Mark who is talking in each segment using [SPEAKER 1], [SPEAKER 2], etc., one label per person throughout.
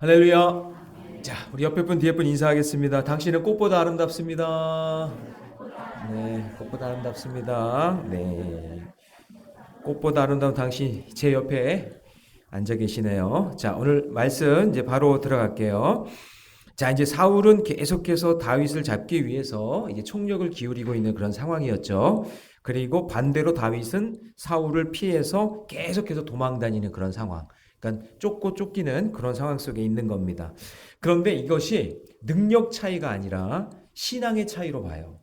[SPEAKER 1] 할렐루야. 자, 우리 옆에 분 뒤에 분 인사하겠습니다. 당신은 꽃보다 아름답습니다. 네, 꽃보다 아름답습니다. 네, 꽃보다 아름다운 당신 제 옆에 앉아 계시네요. 자, 오늘 말씀 이제 바로 들어갈게요. 자, 이제 사울은 계속해서 다윗을 잡기 위해서 이제 총력을 기울이고 있는 그런 상황이었죠. 그리고 반대로 다윗은 사울을 피해서 계속해서 도망 다니는 그런 상황. 그러니까 쫓고 쫓기는 그런 상황 속에 있는 겁니다. 그런데 이것이 능력 차이가 아니라 신앙의 차이로 봐요.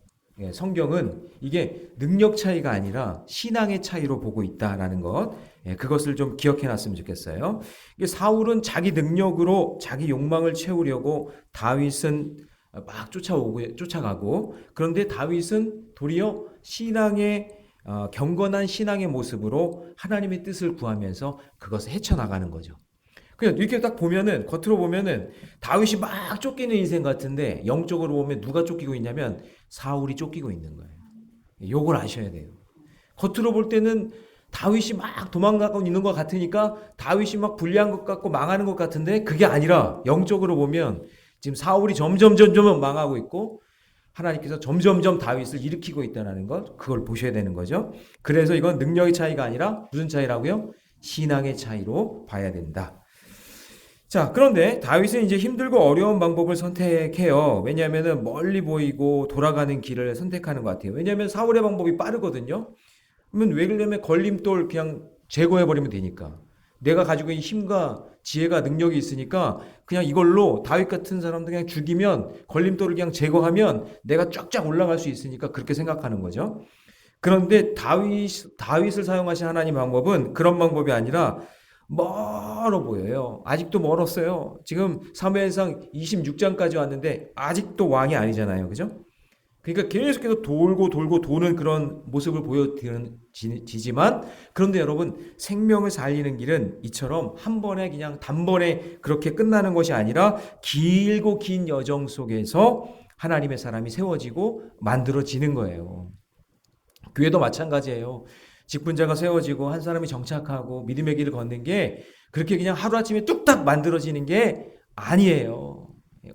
[SPEAKER 1] 성경은 이게 능력 차이가 아니라 신앙의 차이로 보고 있다라는 것, 그것을 좀 기억해 놨으면 좋겠어요. 사울은 자기 능력으로 자기 욕망을 채우려고 다윗은 막 쫓아가고, 그런데 다윗은 도리어 신앙의 경건한 신앙의 모습으로 하나님의 뜻을 구하면서 그것을 헤쳐나가는 거죠. 그냥 이렇게 딱 보면은, 겉으로 보면은 다윗이 막 쫓기는 인생 같은데 영적으로 보면 누가 쫓기고 있냐면 사울이 쫓기고 있는 거예요. 요걸 아셔야 돼요. 겉으로 볼 때는 다윗이 막 도망가고 있는 것 같으니까 다윗이 막 불리한 것 같고 망하는 것 같은데 그게 아니라 영적으로 보면 지금 사울이 점점 망하고 있고 하나님께서 점점 다윗을 일으키고 있다는 것, 그걸 보셔야 되는 거죠. 그래서 이건 능력의 차이가 아니라 무슨 차이라고요? 신앙의 차이로 봐야 된다. 자, 그런데 다윗은 이제 힘들고 어려운 방법을 선택해요. 왜냐하면 멀리 보이고 돌아가는 길을 선택하는 것 같아요. 왜냐하면 사울의 방법이 빠르거든요. 그러면 왜 그러냐면 걸림돌 그냥 제거해버리면 되니까. 내가 가지고 있는 힘과 지혜가 능력이 있으니까 그냥 이걸로 다윗 같은 사람들 그냥 죽이면 걸림돌을 그냥 제거하면 내가 쫙쫙 올라갈 수 있으니까 그렇게 생각하는 거죠. 그런데 다윗을 사용하신 하나님 방법은 그런 방법이 아니라 멀어 보여요. 아직도 멀었어요. 지금 사무엘상 26장까지 왔는데 아직도 왕이 아니잖아요. 그죠? 그러니까 계속해서 돌고 도는 그런 모습을 보여지지만, 그런데 여러분, 생명을 살리는 길은 이처럼 한 번에 그냥 단번에 그렇게 끝나는 것이 아니라 길고 긴 여정 속에서 하나님의 사람이 세워지고 만들어지는 거예요. 교회도 마찬가지예요. 직분자가 세워지고 한 사람이 정착하고 믿음의 길을 걷는 게 그렇게 그냥 하루아침에 뚝딱 만들어지는 게 아니에요.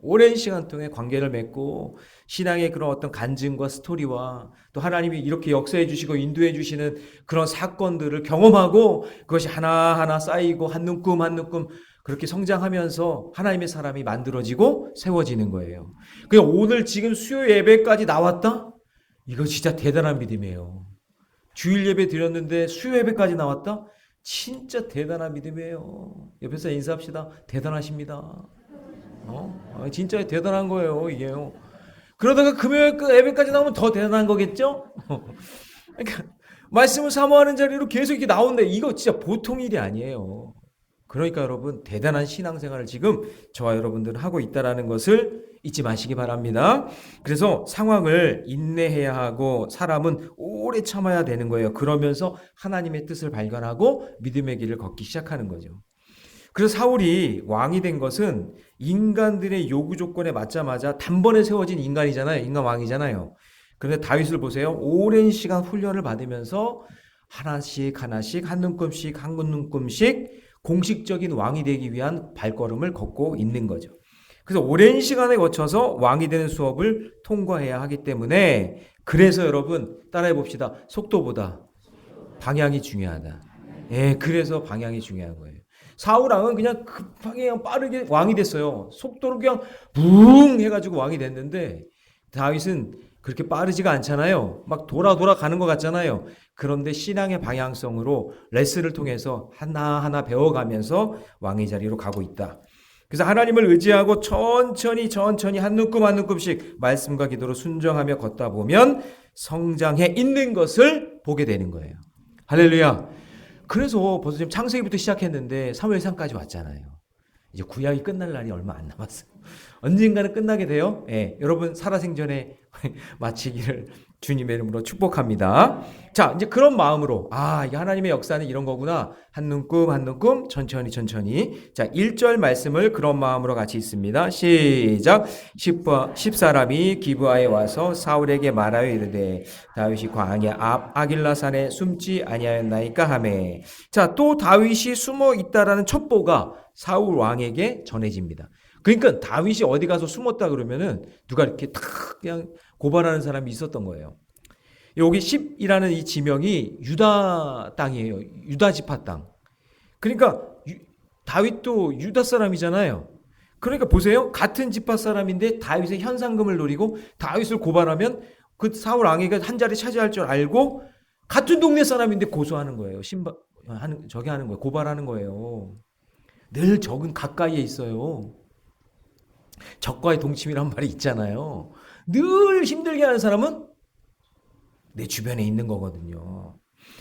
[SPEAKER 1] 오랜 시간 동안 관계를 맺고 신앙의 그런 어떤 간증과 스토리와 또 하나님이 이렇게 역사해 주시고 인도해 주시는 그런 사건들을 경험하고 그것이 하나하나 쌓이고 한 눈금 한 눈금 그렇게 성장하면서 하나님의 사람이 만들어지고 세워지는 거예요. 그냥 오늘 지금 수요 예배까지 나왔다? 이거 진짜 대단한 믿음이에요. 주일 예배 드렸는데 수요 예배까지 나왔다? 진짜 대단한 믿음이에요. 옆에서 인사합시다. 대단하십니다. 진짜 대단한 거예요, 이게요. 그러다가 금요일 예배까지 나오면 더 대단한 거겠죠? 그러니까 말씀을 사모하는 자리로 계속 이렇게 나오는데 이거 진짜 보통 일이 아니에요. 그러니까 여러분 대단한 신앙생활을 지금 저와 여러분들은 하고 있다는 것을 잊지 마시기 바랍니다. 그래서 상황을 인내해야 하고 사람은 오래 참아야 되는 거예요. 그러면서 하나님의 뜻을 발견하고 믿음의 길을 걷기 시작하는 거죠. 그래서 사울이 왕이 된 것은 인간들의 요구 조건에 맞자마자 단번에 세워진 인간이잖아요. 인간 왕이잖아요. 그런데 다윗을 보세요. 오랜 시간 훈련을 받으면서 하나씩 한 눈금씩 공식적인 왕이 되기 위한 발걸음을 걷고 있는 거죠. 그래서 오랜 시간에 거쳐서 왕이 되는 수업을 통과해야 하기 때문에 그래서 여러분 따라해 봅시다. 속도보다 방향이 중요하다. 그래서 방향이 중요한 거예요. 사울 왕은 그냥 급하게 그냥 빠르게 왕이 됐어요. 속도로 그냥 붕 해가지고 왕이 됐는데 다윗은 그렇게 빠르지가 않잖아요. 막 돌아가는 것 같잖아요. 그런데 신앙의 방향성으로 레슨을 통해서 하나하나 배워가면서 왕의 자리로 가고 있다. 그래서 하나님을 의지하고 천천히 한 눈금씩 말씀과 기도로 순종하며 걷다 보면 성장해 있는 것을 보게 되는 거예요. 할렐루야. 그래서 벌써 지금 창세기부터 시작했는데 사무엘상까지 왔잖아요. 이제 구약이 끝날 날이 얼마 안 남았어요. 언젠가는 끝나게 돼요. 여러분 살아생전에 마치기를 주님의 이름으로 축복합니다. 자, 이제 그런 마음으로 이게 하나님의 역사는 이런 거구나. 한 눈금 한 눈금 천천히 천천히. 자, 1절 말씀을 그런 마음으로 같이 읽습니다. 시작. 10사람이 기브아에 와서 사울에게 말하여 이르되 다윗이 광야 앞 아길라산에 숨지 아니하였나이까 하매. 자, 또 다윗이 숨어 있다라는 첩보가 사울 왕에게 전해집니다. 그러니까 다윗이 어디 가서 숨었다 그러면은 누가 이렇게 탁 그냥 고발하는 사람이 있었던 거예요. 여기 10이라는 이 지명이 유다 땅이에요. 유다 지파 땅. 그러니까 다윗도 유다 사람이잖아요. 그러니까 보세요. 같은 지파 사람인데 다윗의 현상금을 노리고 다윗을 고발하면 그 사울 왕에게 한 자리 차지할 줄 알고 같은 동네 사람인데 고소하는 거예요. 저기 하는 거예요. 고발하는 거예요. 늘 적은 가까이에 있어요. 적과의 동침이란 말이 있잖아요. 늘 힘들게 하는 사람은 내 주변에 있는 거거든요.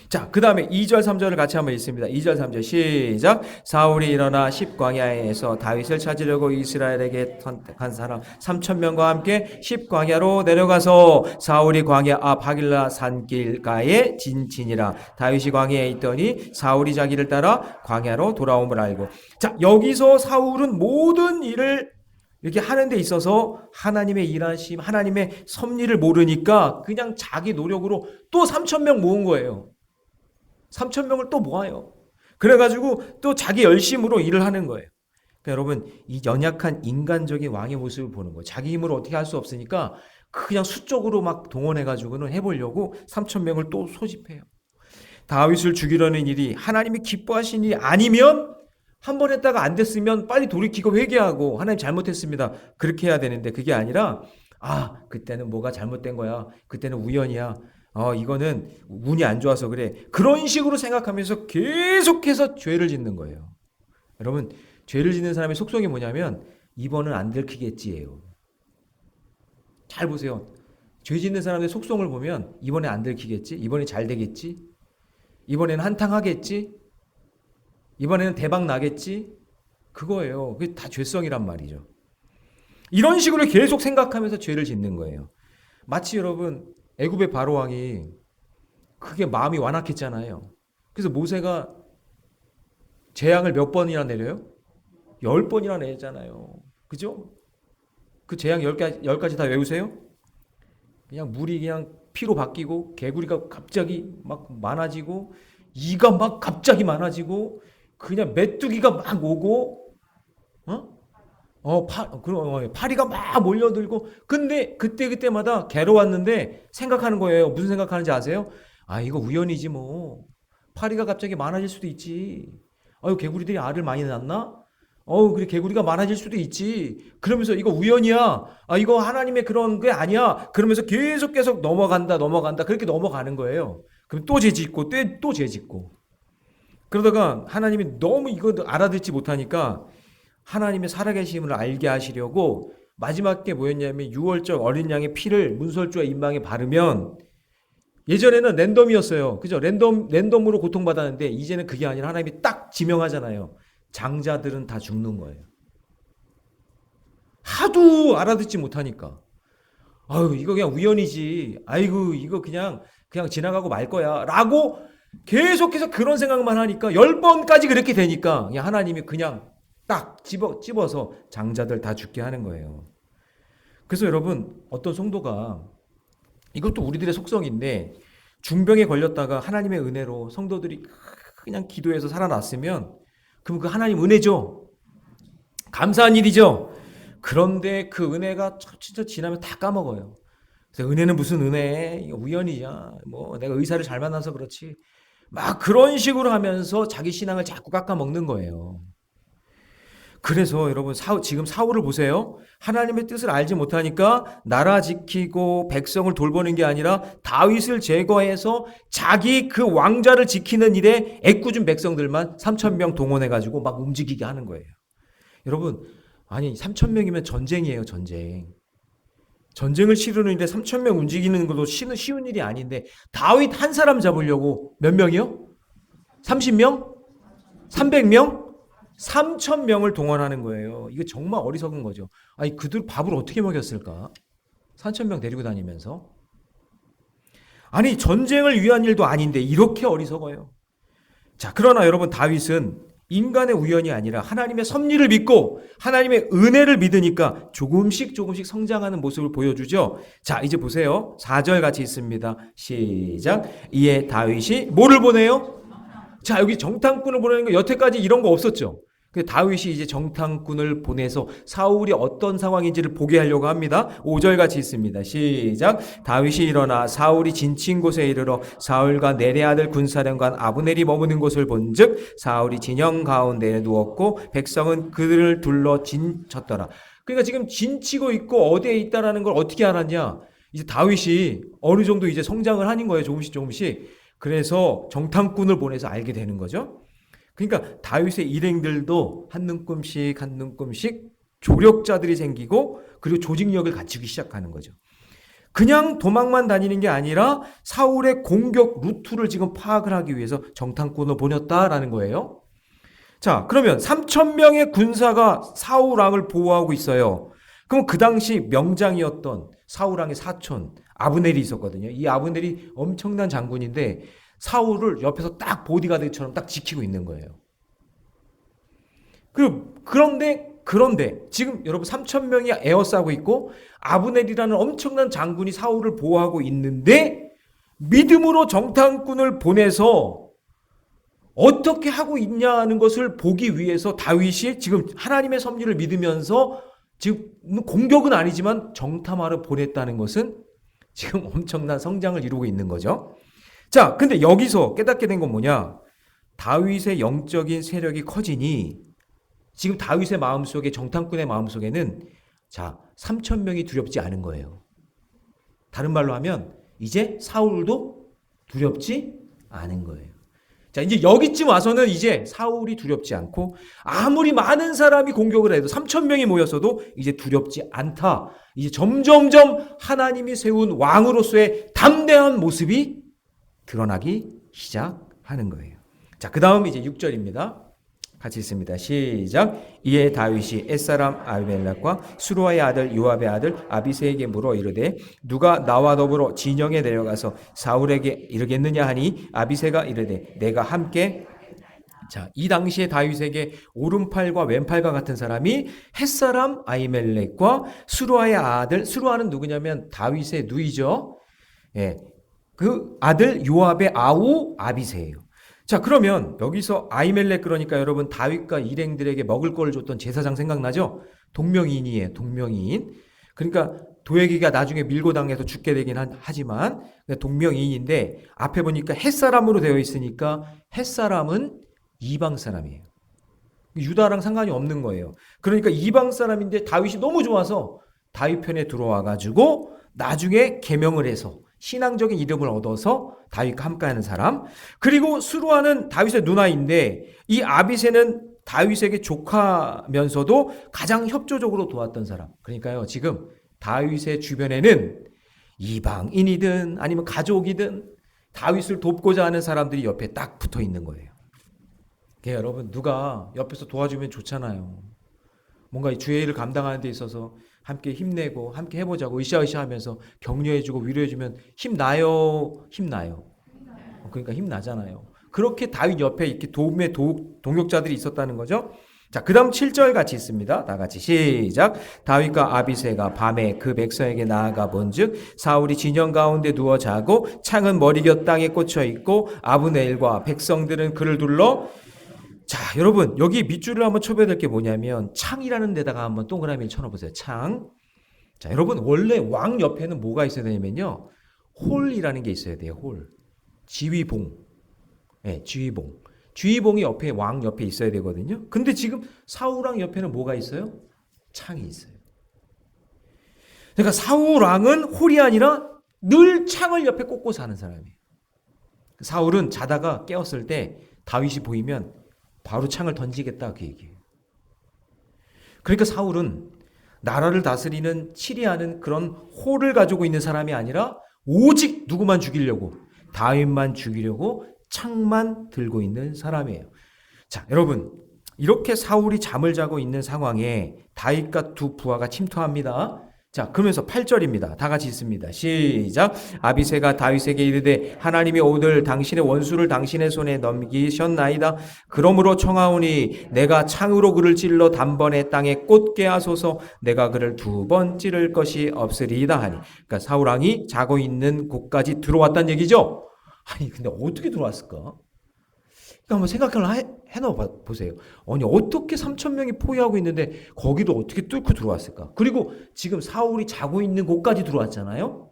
[SPEAKER 1] 자, 그 다음에 2절 3절을 같이 한번 읽습니다. 2절 3절 시작. 사울이 일어나 십광야에서 다윗을 찾으려고 이스라엘에게 선택한 사람 3,000명과 함께 십광야로 내려가서 사울이 광야 앞 하길라 산길가에 진지니라. 다윗이 광야에 있더니 사울이 자기를 따라 광야로 돌아옴을 알고. 자, 여기서 사울은 모든 일을 이렇게 하는 데 있어서 하나님의 일하심, 하나님의 섭리를 모르니까 그냥 자기 노력으로 또 3,000명 모은 거예요. 3,000명을 또 모아요. 그래가지고 또 자기 열심으로 일을 하는 거예요. 그러니까 여러분, 이 연약한 인간적인 왕의 모습을 보는 거예요. 자기 힘으로 어떻게 할 수 없으니까 그냥 수적으로 막 동원해가지고는 해보려고 3,000명을 또 소집해요. 다윗을 죽이려는 일이 하나님이 기뻐하신 일이 아니면 한 번 했다가 안 됐으면 빨리 돌이키고 회개하고 하나님 잘못했습니다. 그렇게 해야 되는데 그게 아니라 그때는 뭐가 잘못된 거야. 그때는 우연이야. 이거는 운이 안 좋아서 그래. 그런 식으로 생각하면서 계속해서 죄를 짓는 거예요. 여러분, 죄를 짓는 사람의 속성이 뭐냐면 이번은 안 들키겠지예요. 잘 보세요. 죄 짓는 사람의 속성을 보면 이번에 안 들키겠지? 이번에 잘 되겠지? 이번에는 한탕 하겠지? 이번에는 대박 나겠지? 그거예요. 그게 다 죄성이란 말이죠. 이런 식으로 계속 생각하면서 죄를 짓는 거예요. 마치 여러분 애굽의 바로왕이 그게 마음이 완악했잖아요. 그래서 모세가 재앙을 몇 번이나 내려요? 10번이나 내잖아요. 그죠? 그 재앙 10가지 다 외우세요? 그냥 물이 그냥 피로 바뀌고 개구리가 갑자기 막 많아지고 이가 막 갑자기 많아지고 그냥 메뚜기가 막 오고 파리가 막 몰려들고 근데 그때마다 괴로웠는데 생각하는 거예요. 무슨 생각하는지 아세요? 이거 우연이지 뭐. 파리가 갑자기 많아질 수도 있지. 개구리들이 알을 많이 낳나? 그래 개구리가 많아질 수도 있지. 그러면서 이거 우연이야. 이거 하나님의 그런 게 아니야. 그러면서 계속 넘어간다. 그렇게 넘어가는 거예요. 그럼 또 죄짓고 또 죄짓고. 그러다가 하나님이 너무 이거 알아듣지 못하니까 하나님의 살아계심을 알게 하시려고 마지막 게 뭐였냐면 6월절 어린 양의 피를 문설주와 임방에 바르면 예전에는 랜덤이었어요. 그죠? 랜덤으로 고통받았는데 이제는 그게 아니라 하나님이 딱 지명하잖아요. 장자들은 다 죽는 거예요. 하도 알아듣지 못하니까. 이거 그냥 우연이지. 이거 그냥 지나가고 말 거야. 라고 계속해서 그런 생각만 하니까 10번까지 그렇게 되니까 그냥 하나님이 그냥 딱 집어서 장자들 다 죽게 하는 거예요. 그래서 여러분 어떤 성도가 이것도 우리들의 속성인데 중병에 걸렸다가 하나님의 은혜로 성도들이 그냥 기도해서 살아났으면 그럼 그 하나님 은혜죠. 감사한 일이죠. 그런데 그 은혜가 진짜 지나면 다 까먹어요. 그래서 은혜는 무슨 은혜? 이거 우연이야. 뭐 내가 의사를 잘 만나서 그렇지. 막 그런 식으로 하면서 자기 신앙을 자꾸 깎아먹는 거예요. 그래서 여러분 지금 사울을 보세요. 하나님의 뜻을 알지 못하니까 나라 지키고 백성을 돌보는 게 아니라 다윗을 제거해서 자기 그 왕좌를 지키는 일에 애꿎은 백성들만 3,000명 동원해가지고 막 움직이게 하는 거예요. 여러분 3,000명이면 전쟁이에요. 전쟁을 치르는 일에 3,000명 움직이는 것도 쉬운 일이 아닌데 다윗 한 사람 잡으려고 몇 명이요? 30명? 300명? 3,000명을 동원하는 거예요. 이거 정말 어리석은 거죠. 그들 밥을 어떻게 먹였을까? 3,000명 데리고 다니면서. 아니 전쟁을 위한 일도 아닌데 이렇게 어리석어요. 자, 그러나 여러분 다윗은 인간의 우연이 아니라 하나님의 섭리를 믿고 하나님의 은혜를 믿으니까 조금씩 성장하는 모습을 보여주죠. 자, 이제 보세요. 4절 같이 있습니다. 시작. 이에 다윗이 뭐를 보내요? 자, 여기 정탐꾼을 보내는 거 여태까지 이런 거 없었죠. 근데 다윗이 이제 정탐꾼을 보내서 사울이 어떤 상황인지를 보게 하려고 합니다. 5절 같이 있습니다. 시작. 다윗이 일어나 사울이 진친 곳에 이르러 사울과 넬의 아들 군사령관 아브넬이 머무는 곳을 본즉 사울이 진영 가운데에 누웠고 백성은 그들을 둘러 진쳤더라. 그러니까 지금 진치고 있고 어디에 있다라는 걸 어떻게 알았냐? 이제 다윗이 어느 정도 이제 성장을 하는 거예요. 조금씩. 그래서 정탐꾼을 보내서 알게 되는 거죠. 그러니까 다윗의 일행들도 한 눈금씩 조력자들이 생기고 그리고 조직력을 갖추기 시작하는 거죠. 그냥 도망만 다니는 게 아니라 사울의 공격 루트를 지금 파악을 하기 위해서 정탐꾼을 보냈다라는 거예요. 자, 그러면 3,000명의 군사가 사울 왕을 보호하고 있어요. 그럼 그 당시 명장이었던 사울 왕의 사촌 아브넬이 있었거든요. 이 아브넬이 엄청난 장군인데 사울을 옆에서 딱 보디가드처럼 딱 지키고 있는 거예요. 그런데 지금 여러분 3,000명이 에워싸고 있고 아브넬이라는 엄청난 장군이 사울을 보호하고 있는데 믿음으로 정탐꾼을 보내서 어떻게 하고 있냐는 것을 보기 위해서 다윗이 지금 하나님의 섭리를 믿으면서 지금 공격은 아니지만 정탐하러 보냈다는 것은 지금 엄청난 성장을 이루고 있는 거죠. 자, 근데 여기서 깨닫게 된 건 뭐냐? 다윗의 영적인 세력이 커지니 지금 다윗의 마음속에 정탐꾼의 마음속에는 자, 3,000명이 두렵지 않은 거예요. 다른 말로 하면 이제 사울도 두렵지 않은 거예요. 자, 이제 여기쯤 와서는 이제 사울이 두렵지 않고 아무리 많은 사람이 공격을 해도 3,000명이 모였어도 이제 두렵지 않다. 이제 점점점 하나님이 세운 왕으로서의 담대한 모습이 드러나기 시작하는 거예요. 자, 그 다음 이제 6절입니다. 같이 있습니다. 시작. 이에 다윗이 햇사람 아비멜렉과 수루아의 아들 요압의 아들 아비새에게 물어 이르되 누가 나와 더불어 진영에 내려가서 사울에게 이르겠느냐 하니 아비새가 이르되 내가 함께. 자, 이 당시에 다윗에게 오른팔과 왼팔과 같은 사람이 햇사람 아히멜렉과 수루아의 아들, 수루아는 누구냐면 다윗의 누이죠. 예, 그 아들 요압의 아우 아비새예요. 자, 그러면 여기서 아히멜렉, 그러니까 여러분 다윗과 일행들에게 먹을 걸 줬던 제사장 생각나죠? 동명이인이에요. 동명이인. 그러니까 도액이가 나중에 밀고 당해서 죽게 되긴 하지만 동명이인인데 앞에 보니까 햇사람으로 되어 있으니까 햇사람은 이방 사람이에요. 유다랑 상관이 없는 거예요. 그러니까 이방 사람인데 다윗이 너무 좋아서 다윗 편에 들어와 가지고 나중에 계명을 해서 신앙적인 이름을 얻어서 다윗과 함께하는 사람. 그리고 수루아는 다윗의 누나인데 이 아비새는 다윗에게 조카면서도 가장 협조적으로 도왔던 사람. 그러니까요, 지금 다윗의 주변에는 이방인이든 아니면 가족이든 다윗을 돕고자 하는 사람들이 옆에 딱 붙어 있는 거예요. 여러분, 누가 옆에서 도와주면 좋잖아요. 뭔가 이 주의 일을 감당하는 데 있어서 함께 힘내고 함께 해보자고 으쌰으쌰 하면서 격려해주고 위로해주면 힘나요? 힘나요? 그러니까 힘나잖아요. 그렇게 다윗 옆에 이렇게 도움의 동역자들이 있었다는 거죠. 자, 그 다음 7절 같이 있습니다. 다 같이 시작. 다윗과 아비새가 밤에 그 백성에게 나아가 본즉 사울이 진영 가운데 누워 자고 창은 머리곁 땅에 꽂혀 있고 아브넬과 백성들은 그를 둘러. 자, 여러분 여기 밑줄을 한번 쳐봐야 될 게 뭐냐면 창이라는 데다가 한번 동그라미를 쳐놓으세요. 창. 자, 여러분 원래 왕 옆에는 뭐가 있어야 되냐면요, 홀이라는 게 있어야 돼요. 홀. 지휘봉. 네, 지휘봉. 지휘봉이 옆에 왕 옆에 있어야 되거든요. 근데 지금 사울 왕 옆에는 뭐가 있어요? 창이 있어요. 그러니까 사울 왕은 홀이 아니라 늘 창을 옆에 꽂고 사는 사람이에요. 사울은 자다가 깨었을 때 다윗이 보이면 바로 창을 던지겠다 그 얘기예요. 그러니까 사울은 나라를 다스리는 치리하는 그런 홀을 가지고 있는 사람이 아니라 오직 누구만 죽이려고, 다윗만 죽이려고 창만 들고 있는 사람이에요. 자, 여러분 이렇게 사울이 잠을 자고 있는 상황에 다윗과 두 부하가 침투합니다. 자, 그러면서 8절입니다. 다 같이 읽습니다. 시작. 아비새가 다윗에게 이르되 하나님이 오늘 당신의 원수를 당신의 손에 넘기셨나이다. 그러므로 청하오니 내가 창으로 그를 찔러 단번에 땅에 꽂게 하소서. 내가 그를 2번 찌를 것이 없으리이다 하니. 그러니까 사울 왕이 자고 있는 곳까지 들어왔다는 얘기죠. 아니 근데 어떻게 들어왔을까? 그러니까 한번 생각을 해놔 보세요. 아니 어떻게 3,000명이 포위하고 있는데 거기도 어떻게 뚫고 들어왔을까? 그리고 지금 사울이 자고 있는 곳까지 들어왔잖아요.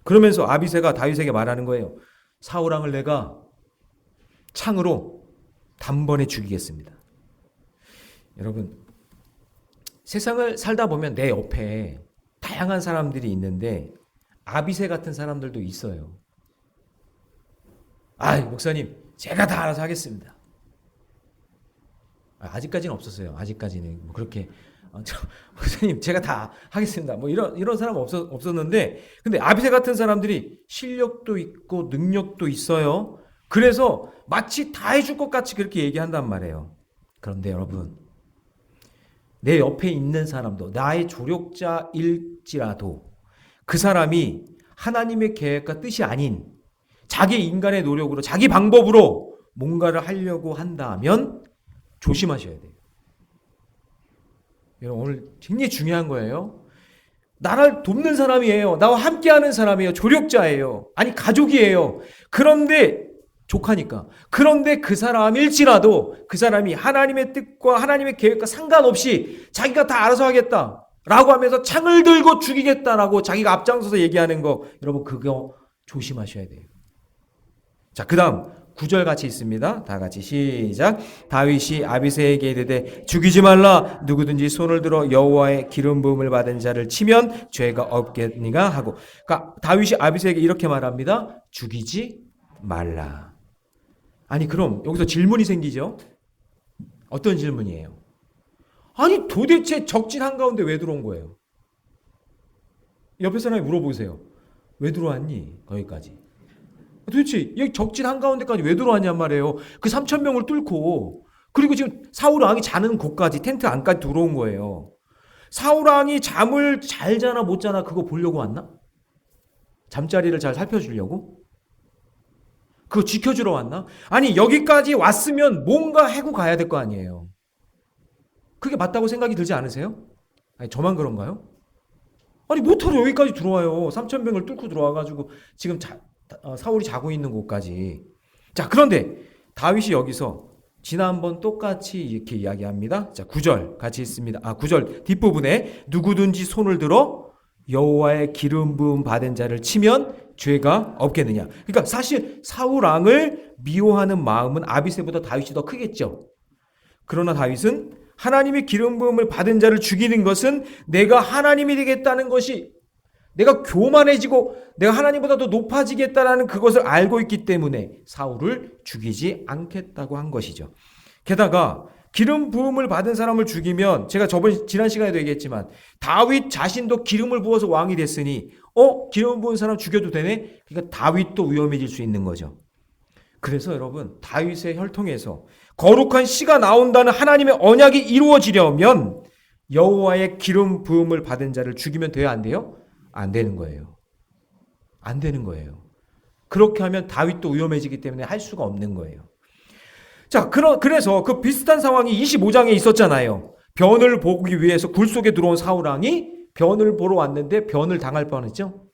[SPEAKER 1] 그러면서 아비새가 다윗에게 말하는 거예요. 사울 왕을 내가 창으로 단번에 죽이겠습니다. 여러분, 세상을 살다 보면 내 옆에 다양한 사람들이 있는데 아비새 같은 사람들도 있어요. 목사님 제가 다 알아서 하겠습니다. 아직까지는 없었어요. 아직까지는 뭐 그렇게 목사님 제가 다 하겠습니다. 뭐 이런 사람 없었는데, 근데 아비새 같은 사람들이 실력도 있고 능력도 있어요. 그래서 마치 다 해줄 것 같이 그렇게 얘기한단 말이에요. 그런데 여러분, 내 옆에 있는 사람도 나의 조력자일지라도 그 사람이 하나님의 계획과 뜻이 아닌 자기 인간의 노력으로 자기 방법으로 뭔가를 하려고 한다면 조심하셔야 돼요. 여러분, 오늘 굉장히 중요한 거예요. 나를 돕는 사람이에요. 나와 함께하는 사람이에요. 조력자예요. 아니 가족이에요. 그런데 조카니까. 그런데 그 사람일지라도 그 사람이 하나님의 뜻과 하나님의 계획과 상관없이 자기가 다 알아서 하겠다 라고 하면서 창을 들고 죽이겠다라고 자기가 앞장서서 얘기하는 거, 여러분 그거 조심하셔야 돼요. 자, 그 다음 9절 같이 있습니다. 다 같이 시작. 다윗이 아비새에게 이르되 죽이지 말라. 누구든지 손을 들어 여호와의 기름 부음을 받은 자를 치면 죄가 없겠니가 하고. 그러니까 다윗이 아비새에게 이렇게 말합니다. 죽이지 말라. 아니 그럼 여기서 질문이 생기죠. 어떤 질문이에요? 아니 도대체 적진 한가운데 왜 들어온 거예요? 옆에 사람이 물어보세요. 왜 들어왔니? 거기까지. 도대체 여기 적진 한가운데까지 왜 들어왔냔 말이에요. 그 3,000명을 뚫고, 그리고 지금 사울 왕이 자는 곳까지, 텐트 안까지 들어온 거예요. 사울 왕이 잠을 잘 자나 못 자나 그거 보려고 왔나? 잠자리를 잘 살펴주려고? 그거 지켜주러 왔나? 아니 여기까지 왔으면 뭔가 해고 가야 될 거 아니에요. 그게 맞다고 생각이 들지 않으세요? 아니 저만 그런가요? 아니 못하러 여기까지 들어와요. 3,000명을 뚫고 들어와가지고 지금 사울이 자고 있는 곳까지. 자, 그런데 다윗이 여기서 지난번 똑같이 이렇게 이야기합니다. 자, 9절 같이 있습니다. 9절 뒷부분에 누구든지 손을 들어 여호와의 기름 부음 받은 자를 치면 죄가 없겠느냐. 그러니까 사실 사울 왕을 미워하는 마음은 아비새보다 다윗이 더 크겠죠. 그러나 다윗은 하나님의 기름 부음을 받은 자를 죽이는 것은 내가 하나님이 되겠다는 것이, 내가 교만해지고 내가 하나님보다 더 높아지겠다라는 그것을 알고 있기 때문에 사울을 죽이지 않겠다고 한 것이죠. 게다가 기름 부음을 받은 사람을 죽이면, 제가 지난 시간에도 얘기했지만 다윗 자신도 기름을 부어서 왕이 됐으니 기름 부은 사람 죽여도 되네? 그러니까 다윗도 위험해질 수 있는 거죠. 그래서 여러분, 다윗의 혈통에서 거룩한 씨가 나온다는 하나님의 언약이 이루어지려면 여호와의 기름 부음을 받은 자를 죽이면 돼요, 안 돼요? 안 되는 거예요. 안 되는 거예요. 그렇게 하면 다윗도 위험해지기 때문에 할 수가 없는 거예요. 자, 그래서 그 비슷한 상황이 25장에 있었잖아요. 변을 보기 위해서 굴 속에 들어온 사울 왕이 변을 보러 왔는데 변을 당할 뻔했죠.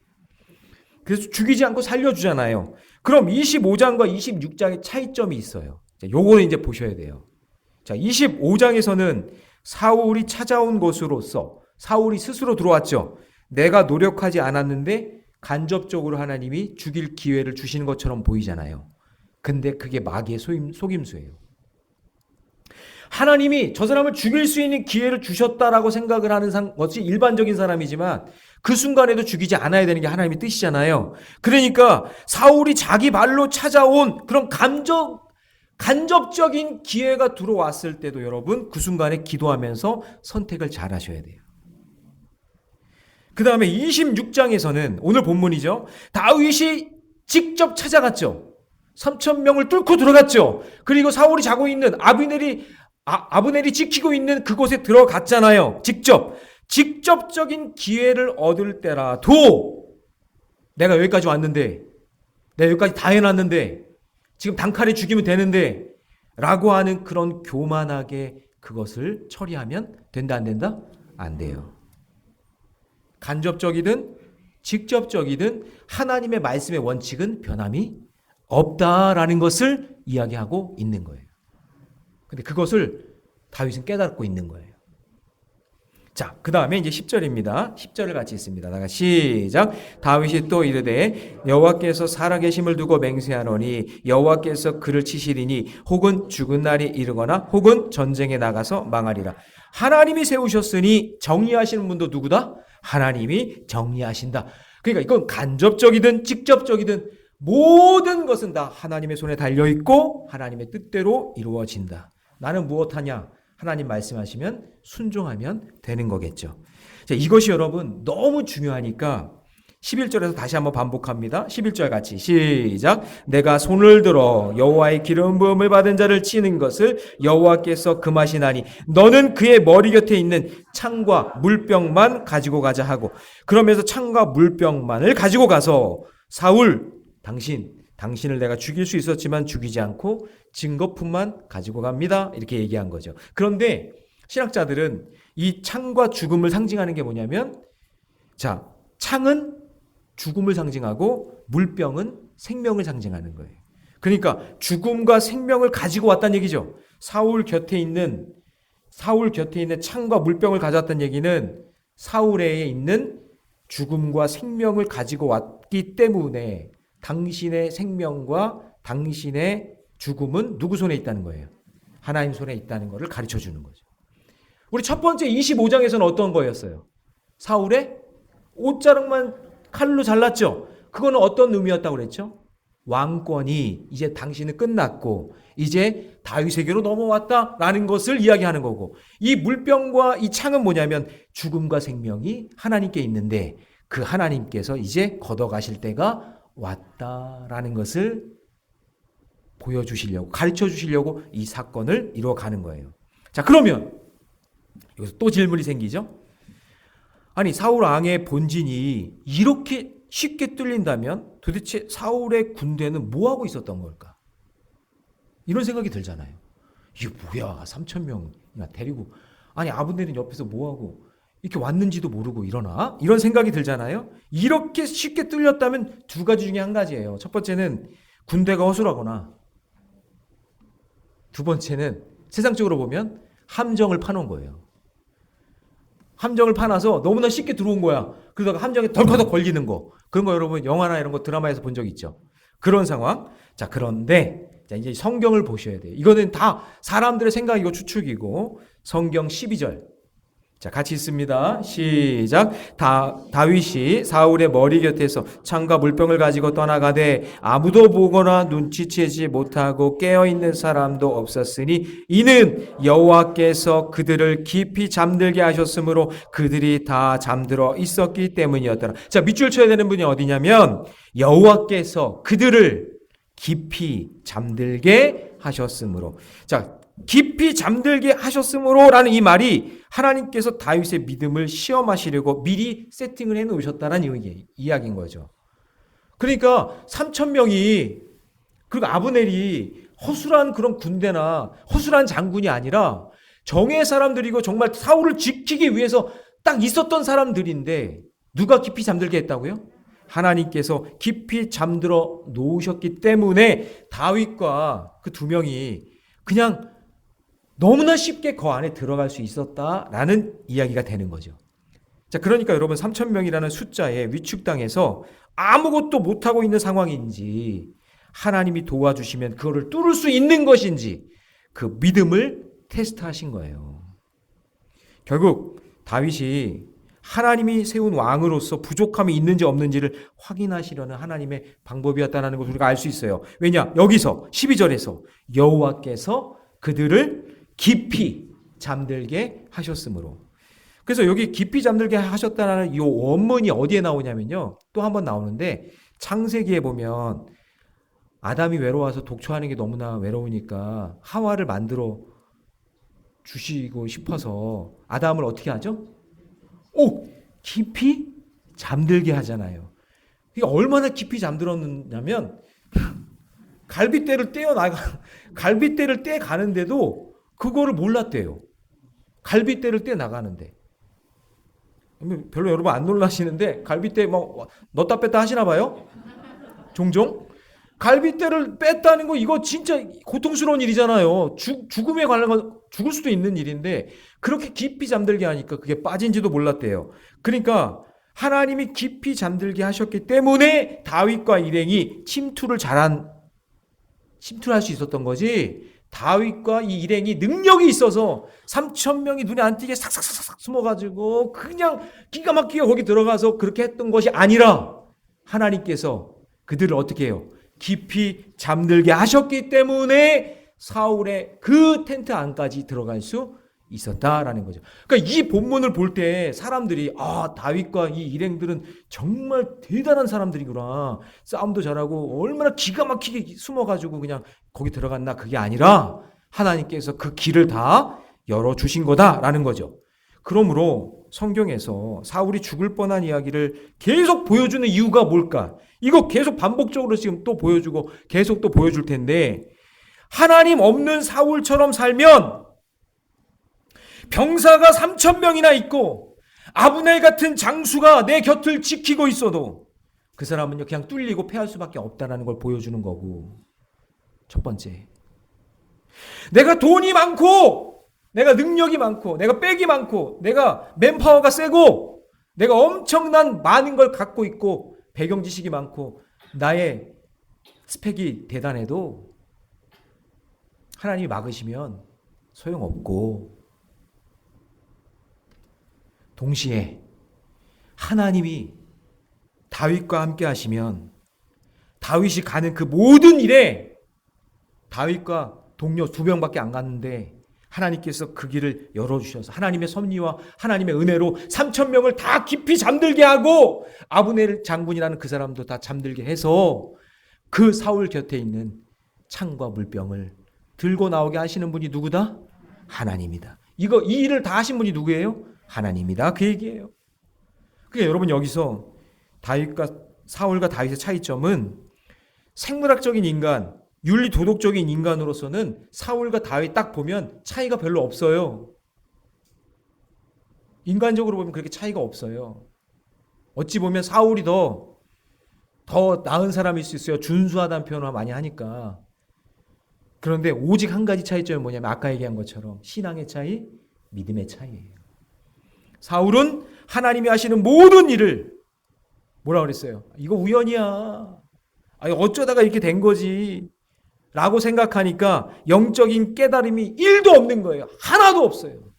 [SPEAKER 1] 그래서 죽이지 않고 살려주잖아요. 그럼 25장과 26장의 차이점이 있어요. 자, 요거는 이제 보셔야 돼요. 자, 25장에서는 사울이 찾아온 것으로서 사울이 스스로 들어왔죠. 내가 노력하지 않았는데 간접적으로 하나님이 죽일 기회를 주시는 것처럼 보이잖아요. 근데 그게 마귀의 속임수예요. 하나님이 저 사람을 죽일 수 있는 기회를 주셨다라고 생각을 하는 것이 일반적인 사람이지만 그 순간에도 죽이지 않아야 되는 게 하나님의 뜻이잖아요. 그러니까 사울이 자기 발로 찾아온 그런 간접적인 기회가 들어왔을 때도 여러분 그 순간에 기도하면서 선택을 잘 하셔야 돼요. 그 다음에 26장에서는 오늘 본문이죠. 다윗이 직접 찾아갔죠. 3,000명을 뚫고 들어갔죠. 그리고 사울이 자고 있는 아브넬이 지키고 있는 그곳에 들어갔잖아요. 직접. 직접적인 기회를 얻을 때라도 내가 여기까지 왔는데, 내가 여기까지 다 해놨는데, 지금 단칼에 죽이면 되는데 라고 하는 그런 교만하게 그것을 처리하면 된다 안 된다? 안 돼요. 간접적이든 직접적이든 하나님의 말씀의 원칙은 변함이 없다라는 것을 이야기하고 있는 거예요. 근데 그것을 다윗은 깨닫고 있는 거예요. 자, 그 다음에 이제 10절입니다. 10절을 같이 읽습니다. 나가 시작. 다윗이 또 이르되 여호와께서 살아계심을 두고 맹세하노니 여호와께서 그를 치시리니 혹은 죽은 날이 이르거나 혹은 전쟁에 나가서 망하리라. 하나님이 세우셨으니 정리하시는 분도 누구다? 하나님이 정리하신다. 그러니까 이건 간접적이든 직접적이든 모든 것은 다 하나님의 손에 달려있고 하나님의 뜻대로 이루어진다. 나는 무엇하냐? 하나님 말씀하시면 순종하면 되는 거겠죠. 자, 이것이 여러분 너무 중요하니까 11절에서 다시 한번 반복합니다. 11절 같이 시작. 내가 손을 들어 여호와의 기름 부음을 받은 자를 치는 것을 여호와께서 금하시나니 너는 그의 머리 곁에 있는 창과 물병만 가지고 가자 하고, 그러면서 창과 물병만을 가지고 가서 사울 당신을 내가 죽일 수 있었지만 죽이지 않고 증거품만 가지고 갑니다. 이렇게 얘기한 거죠. 그런데 신학자들은 이 창과 죽음을 상징하는 게 뭐냐면, 자, 창은 죽음을 상징하고 물병은 생명을 상징하는 거예요. 그러니까 죽음과 생명을 가지고 왔다는 얘기죠. 사울 곁에 있는 창과 물병을 가져왔다는 얘기는 사울에 있는 죽음과 생명을 가지고 왔기 때문에 당신의 생명과 당신의 죽음은 누구 손에 있다는 거예요? 하나님 손에 있다는 것을 가르쳐 주는 거죠. 우리 첫 번째 25장에서는 어떤 거였어요? 사울의 옷자락만 칼로 잘랐죠? 그거는 어떤 의미였다고 그랬죠? 왕권이 이제 당신은 끝났고 이제 다윗에게로 넘어왔다라는 것을 이야기하는 거고, 이 물병과 이 창은 뭐냐면 죽음과 생명이 하나님께 있는데 그 하나님께서 이제 걷어가실 때가 왔다라는 것을 보여주시려고, 가르쳐 주시려고 이 사건을 이루어가는 거예요. 자, 그러면 여기서 또 질문이 생기죠? 아니, 사울 왕의 본진이 이렇게 쉽게 뚫린다면 도대체 사울의 군대는 뭐하고 있었던 걸까? 이런 생각이 들잖아요. 이게 뭐야, 3,000명이나 데리고, 아니 아브넬은 옆에서 뭐하고 이렇게 왔는지도 모르고 이러나? 이런 생각이 들잖아요. 이렇게 쉽게 뚫렸다면 두 가지 중에 한 가지예요. 첫 번째는 군대가 허술하거나, 두 번째는 세상적으로 보면 함정을 파놓은 거예요. 함정을 파놔서 너무나 쉽게 들어온 거야. 그러다가 함정에 덜커덕 걸리는 거. 그런 거 여러분 영화나 이런 거 드라마에서 본 적 있죠. 그런 상황. 자, 그런데 자, 이제 성경을 보셔야 돼요. 이거는 다 사람들의 생각이고 추측이고, 성경 12절. 자, 같이 있습니다. 시작. 다윗이 사울의 머리 곁에서 창과 물병을 가지고 떠나가되 아무도 보거나 눈치채지 못하고 깨어있는 사람도 없었으니 이는 여호와께서 그들을 깊이 잠들게 하셨으므로 그들이 다 잠들어 있었기 때문이었더라. 자, 밑줄 쳐야 되는 분이 어디냐면 여호와께서 그들을 깊이 잠들게 하셨으므로. 자, 깊이 잠들게 하셨으므로라는 이 말이 하나님께서 다윗의 믿음을 시험하시려고 미리 세팅을 해놓으셨다는 이야기인 거죠. 그러니까 3,000명이, 그리고 아브넬이 허술한 그런 군대나 허술한 장군이 아니라 정의 사람들이고 정말 사울을 지키기 위해서 딱 있었던 사람들인데 누가 깊이 잠들게 했다고요? 하나님께서 깊이 잠들어 놓으셨기 때문에 다윗과 그 두 명이 그냥 너무나 쉽게 그 안에 들어갈 수 있었다라는 이야기가 되는 거죠. 자, 그러니까 여러분 3,000명이라는 숫자에 위축당해서 아무것도 못하고 있는 상황인지, 하나님이 도와주시면 그거를 뚫을 수 있는 것인지 그 믿음을 테스트하신 거예요. 결국 다윗이 하나님이 세운 왕으로서 부족함이 있는지 없는지를 확인하시려는 하나님의 방법이었다는 것을 우리가 알 수 있어요. 왜냐? 여기서 12절에서 여호와께서 그들을 깊이 잠들게 하셨으므로. 그래서 여기 깊이 잠들게 하셨다는 이 원문이 어디에 나오냐면요, 또 한 번 나오는데 창세기에 보면 아담이 외로워서 독초하는 게 너무나 외로우니까 하와를 만들어 주시고 싶어서 아담을 어떻게 하죠? 깊이 잠들게 하잖아요. 이게 얼마나 깊이 잠들었냐면 갈빗대를 떼 가는데도 그거를 몰랐대요. 갈빗대를 떼 나가는데. 별로 여러분 안 놀라시는데 갈빗대 막 넣다 뺐다 하시나 봐요? 종종? 갈빗대를 뺐다는 거 이거 진짜 고통스러운 일이잖아요. 죽음에 관련 죽을 수도 있는 일인데 그렇게 깊이 잠들게 하니까 그게 빠진지도 몰랐대요. 그러니까 하나님이 깊이 잠들게 하셨기 때문에 다윗과 일행이 침투를 침투할 수 있었던 거지. 다윗과 이 일행이 능력이 있어서 3,000명이 눈에 안 띄게 싹싹싹 숨어가지고 그냥 기가 막히게 거기 들어가서 그렇게 했던 것이 아니라 하나님께서 그들을 어떻게 해요? 깊이 잠들게 하셨기 때문에 사울의 그 텐트 안까지 들어갈 수 있었다라는 거죠. 그러니까 이 본문을 볼 때 사람들이 다윗과 이 일행들은 정말 대단한 사람들이구나. 싸움도 잘하고 얼마나 기가 막히게 숨어가지고 그냥 거기 들어갔나 그게 아니라 하나님께서 그 길을 다 열어주신 거다라는 거죠. 그러므로 성경에서 사울이 죽을 뻔한 이야기를 계속 보여주는 이유가 뭘까? 이거 계속 반복적으로 지금 또 보여주고 계속 또 보여줄 텐데 하나님 없는 사울처럼 살면 병사가 3,000명이나 있고 아브넬 같은 장수가 내 곁을 지키고 있어도 그 사람은요 그냥 뚫리고 패할 수밖에 없다는 걸 보여주는 거고, 첫 번째 내가 돈이 많고 내가 능력이 많고 내가 백이 많고 내가 맨파워가 세고 내가 엄청난 많은 걸 갖고 있고 배경 지식이 많고 나의 스펙이 대단해도 하나님이 막으시면 소용없고, 동시에 하나님이 다윗과 함께 하시면 다윗이 가는 그 모든 일에 다윗과 동료 2명밖에 안 갔는데 하나님께서 그 길을 열어주셔서 하나님의 섭리와 하나님의 은혜로 3,000명을 다 깊이 잠들게 하고 아브넬 장군이라는 그 사람도 다 잠들게 해서 그 사울 곁에 있는 창과 물병을 들고 나오게 하시는 분이 누구다? 하나님이다. 이 일을 다 하신 분이 누구예요? 하나님이다. 그 얘기예요. 그러니까 여러분 여기서 사울과 다윗의 차이점은 생물학적인 인간, 윤리 도덕적인 인간으로서는 사울과 다윗 딱 보면 차이가 별로 없어요. 인간적으로 보면 그렇게 차이가 없어요. 어찌 보면 사울이 더 나은 사람일 수 있어요. 준수하다는 표현을 많이 하니까. 그런데 오직 한 가지 차이점이 뭐냐면 아까 얘기한 것처럼 신앙의 차이, 믿음의 차이예요. 사울은 하나님이 하시는 모든 일을 뭐라 그랬어요? 이거 우연이야. 어쩌다가 이렇게 된 거지. 라고 생각하니까 영적인 깨달음이 1도 없는 거예요. 하나도 없어요.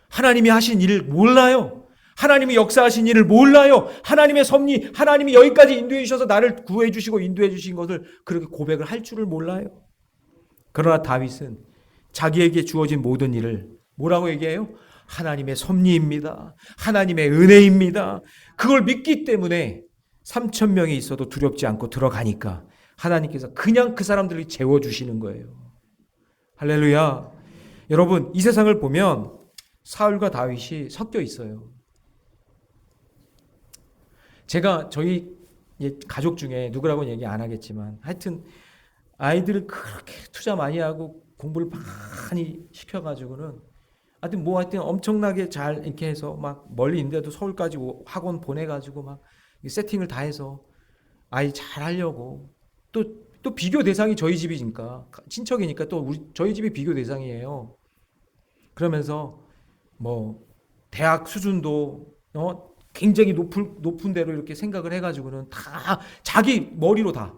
[SPEAKER 1] 하나님이 하신 일을 몰라요. 하나님이 역사하신 일을 몰라요. 하나님의 섭리, 하나님이 여기까지 인도해 주셔서 나를 구해 주시고 인도해 주신 것을 그렇게 고백을 할 줄을 몰라요. 그러나 다윗은 자기에게 주어진 모든 일을 뭐라고 얘기해요? 하나님의 섭리입니다. 하나님의 은혜입니다. 그걸 믿기 때문에 3,000명이 있어도 두렵지 않고 들어가니까 하나님께서 그냥 그 사람들을 재워주시는 거예요. 할렐루야. 여러분 이 세상을 보면 사울과 다윗이 섞여 있어요. 제가 저희 가족 중에 누구라고는 얘기 안 하겠지만 하여튼 아이들을 그렇게 투자 많이 하고 공부를 많이 시켜가지고는 하여튼 엄청나게 잘 이렇게 해서 막 멀리 있는데도 서울까지 학원 보내가지고 막 세팅을 다 해서 아이 잘 하려고 또 비교 대상이 저희 집이니까 친척이니까 또 저희 집이 비교 대상이에요. 그러면서 뭐 대학 수준도 굉장히 높은 데로 이렇게 생각을 해가지고는 다 자기 머리로 다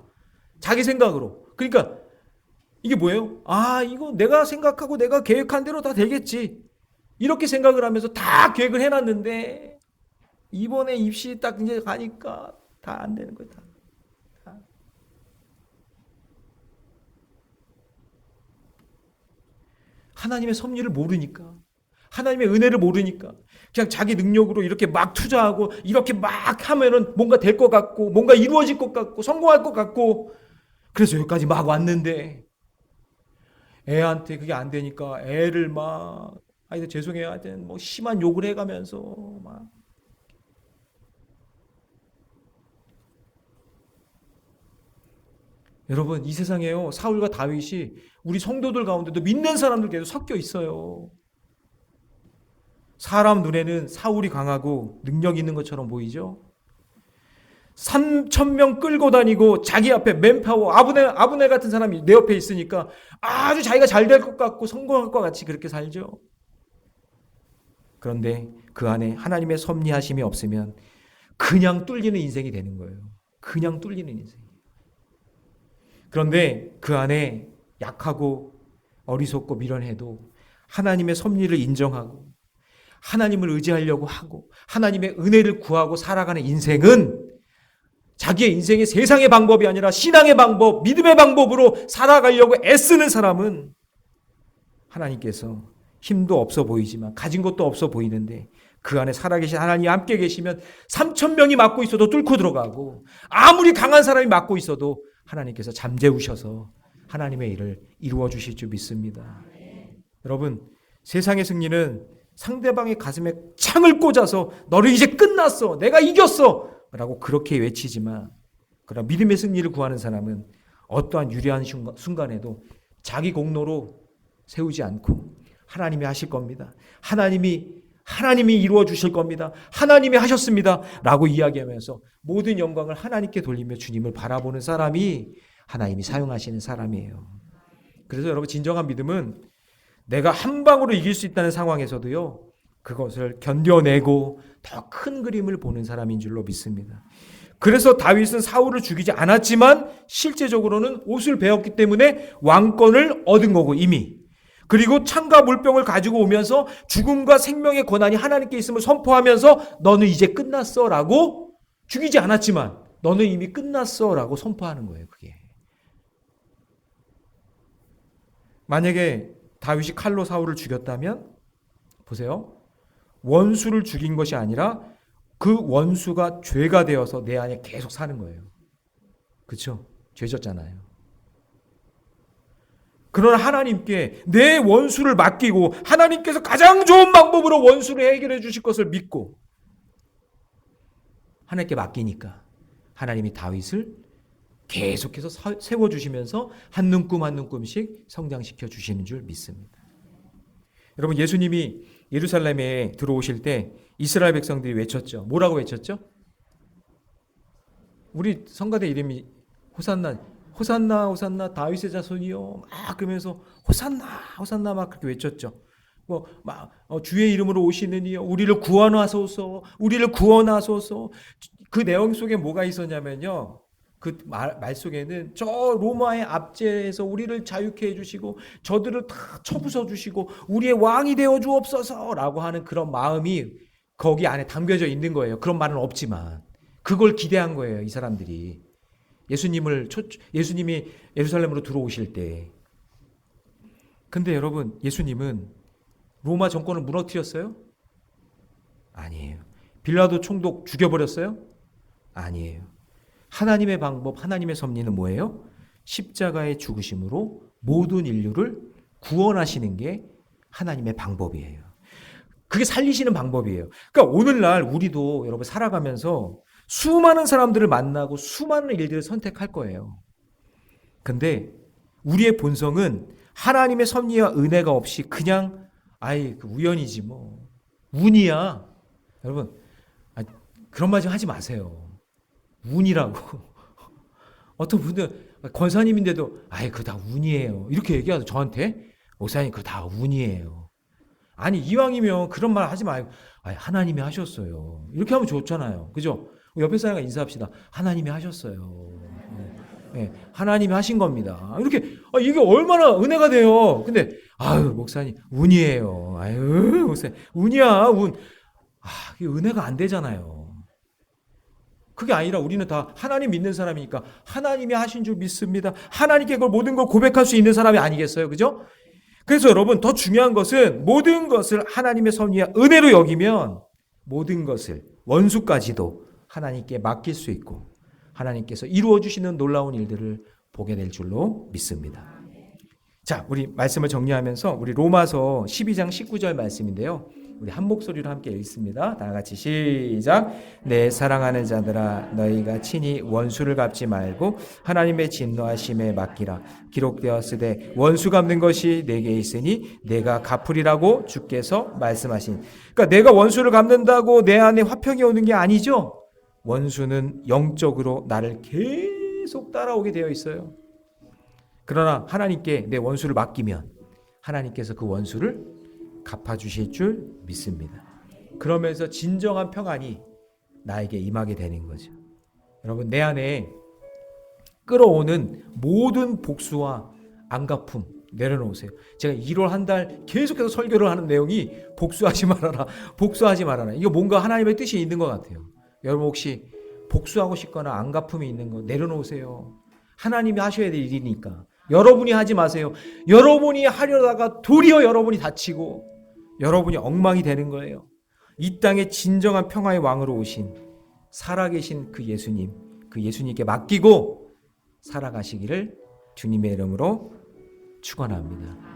[SPEAKER 1] 자기 생각으로. 그러니까 이게 뭐예요? 이거 내가 생각하고 내가 계획한 대로 다 되겠지. 이렇게 생각을 하면서 다 계획을 해놨는데 이번에 입시 딱 이제 가니까 다 안 되는 거야. 다. 하나님의 섭리를 모르니까, 하나님의 은혜를 모르니까 그냥 자기 능력으로 이렇게 막 투자하고 이렇게 막 하면은 뭔가 될 것 같고 뭔가 이루어질 것 같고 성공할 것 같고 그래서 여기까지 막 왔는데 애한테 그게 안 되니까 애를 막 하여튼 죄송해요. 하여튼 뭐 심한 욕을 해가면서 막. 여러분 이 세상에요. 사울과 다윗이 우리 성도들 가운데도 믿는 사람들 계속 섞여 있어요. 사람 눈에는 사울이 강하고 능력 있는 것처럼 보이죠. 3,000명 끌고 다니고 자기 앞에 맨파워 아브네 같은 사람이 내 옆에 있으니까 아주 자기가 잘 될 것 같고 성공할 것 같이 그렇게 살죠. 그런데 그 안에 하나님의 섭리하심이 없으면 그냥 뚫리는 인생이 되는 거예요. 그냥 뚫리는 인생. 그런데 그 안에 약하고 어리석고 미련해도 하나님의 섭리를 인정하고 하나님을 의지하려고 하고 하나님의 은혜를 구하고 살아가는 인생은 자기의 인생의 세상의 방법이 아니라 신앙의 방법, 믿음의 방법으로 살아가려고 애쓰는 사람은 하나님께서 힘도 없어 보이지만 가진 것도 없어 보이는데 그 안에 살아계신 하나님이 함께 계시면 3,000명이 막고 있어도 뚫고 들어가고 아무리 강한 사람이 막고 있어도 하나님께서 잠재우셔서 하나님의 일을 이루어 주실 줄 믿습니다. 여러분 세상의 승리는 상대방의 가슴에 창을 꽂아서 너를 이제 끝났어. 내가 이겼어. 라고 그렇게 외치지만 그러나 믿음의 승리를 구하는 사람은 어떠한 유리한 순간에도 자기 공로로 세우지 않고 하나님이 하실 겁니다. 하나님이 이루어 주실 겁니다. 하나님이 하셨습니다. 라고 이야기하면서 모든 영광을 하나님께 돌리며 주님을 바라보는 사람이 하나님이 사용하시는 사람이에요. 그래서 여러분 진정한 믿음은 내가 한 방으로 이길 수 있다는 상황에서도요. 그것을 견뎌내고 더 큰 그림을 보는 사람인 줄로 믿습니다. 그래서 다윗은 사울을 죽이지 않았지만 실제적으로는 옷을 베었기 때문에 왕권을 얻은 거고 이미. 그리고 창과 물병을 가지고 오면서 죽음과 생명의 권한이 하나님께 있음을 선포하면서 너는 이제 끝났어 라고 죽이지 않았지만 너는 이미 끝났어 라고 선포하는 거예요. 그게. 만약에 다윗이 칼로 사울을 죽였다면 보세요. 원수를 죽인 것이 아니라 그 원수가 죄가 되어서 내 안에 계속 사는 거예요. 그렇죠? 죄졌잖아요. 그러나 하나님께 내 원수를 맡기고 하나님께서 가장 좋은 방법으로 원수를 해결해 주실 것을 믿고 하나님께 맡기니까 하나님이 다윗을 계속해서 세워주시면서 한 눈금 한 눈금씩 성장시켜 주시는 줄 믿습니다. 여러분 예수님이 예루살렘에 들어오실 때 이스라엘 백성들이 외쳤죠. 뭐라고 외쳤죠? 우리 성가대 이름이 호산나, 호산나, 호산나, 다윗의 자손이요. 막 그러면서 호산나, 호산나 막 그렇게 외쳤죠. 주의 이름으로 오시는 이여, 우리를 구원하소서, 우리를 구원하소서. 그 내용 속에 뭐가 있었냐면요. 그 말 속에는 저 로마의 압제에서 우리를 자유케 해주시고 저들을 다 쳐부숴 주시고 우리의 왕이 되어 주옵소서라고 하는 그런 마음이 거기 안에 담겨져 있는 거예요. 그런 말은 없지만 그걸 기대한 거예요. 이 사람들이 예수님이 예루살렘으로 들어오실 때. 근데 여러분 예수님은 로마 정권을 무너뜨렸어요? 아니에요. 빌라도 총독 죽여버렸어요? 아니에요. 하나님의 방법, 하나님의 섭리는 뭐예요? 십자가의 죽으심으로 모든 인류를 구원하시는 게 하나님의 방법이에요. 그게 살리시는 방법이에요. 그러니까 오늘날 우리도 여러분 살아가면서 수많은 사람들을 만나고 수많은 일들을 선택할 거예요. 근데 우리의 본성은 하나님의 섭리와 은혜가 없이 그냥 그 우연이지 뭐 운이야. 여러분 그런 말 좀 하지 마세요. 운이라고. 어떤 분들 권사님인데도 그거 다 운이에요. 이렇게 얘기하죠. 저한테. 목사님 그거 다 운이에요. 아니 이왕이면 그런 말 하지 말고 하나님이 하셨어요. 이렇게 하면 좋잖아요. 그죠? 옆에 사람과 인사합시다. 하나님이 하셨어요. 네, 하나님이 하신 겁니다. 이렇게 이게 얼마나 은혜가 돼요. 근데 목사님 운이에요. 목사님 운이야 운. 이게 은혜가 안 되잖아요. 그게 아니라 우리는 다 하나님 믿는 사람이니까 하나님이 하신 줄 믿습니다. 하나님께 그걸 모든 걸 고백할 수 있는 사람이 아니겠어요? 그죠? 그래서 여러분 더 중요한 것은 모든 것을 하나님의 섭리와 은혜로 여기면 모든 것을 원수까지도 하나님께 맡길 수 있고 하나님께서 이루어 주시는 놀라운 일들을 보게 될 줄로 믿습니다. 자, 우리 말씀을 정리하면서 우리 로마서 12장 19절 말씀인데요. 우리 한 목소리로 함께 읽습니다. 다 같이 시작. 내 사랑하는 자들아 너희가 친히 원수를 갚지 말고 하나님의 진노하심에 맡기라. 기록되었으되 원수 갚는 것이 내게 있으니 내가 갚으리라고 주께서 말씀하신. 그러니까 내가 원수를 갚는다고 내 안에 화평이 오는 게 아니죠. 원수는 영적으로 나를 계속 따라오게 되어 있어요. 그러나 하나님께 내 원수를 맡기면 하나님께서 그 원수를 갚아주실 줄 믿습니다. 그러면서 진정한 평안이 나에게 임하게 되는 거죠. 여러분, 내 안에 끌어오는 모든 복수와 안갚음 내려놓으세요. 제가 1월 한 달 계속해서 설교를 하는 내용이 복수하지 말아라, 복수하지 말아라. 이거 뭔가 하나님의 뜻이 있는 것 같아요. 여러분 혹시 복수하고 싶거나 안갚음이 있는 거 내려놓으세요. 하나님이 하셔야 될 일이니까. 여러분이 하지 마세요. 여러분이 하려다가 도리어 여러분이 다치고 여러분이 엉망이 되는 거예요. 이 땅에 진정한 평화의 왕으로 오신 살아계신 그 예수님, 그 예수님께 맡기고 살아가시기를 주님의 이름으로 축원합니다.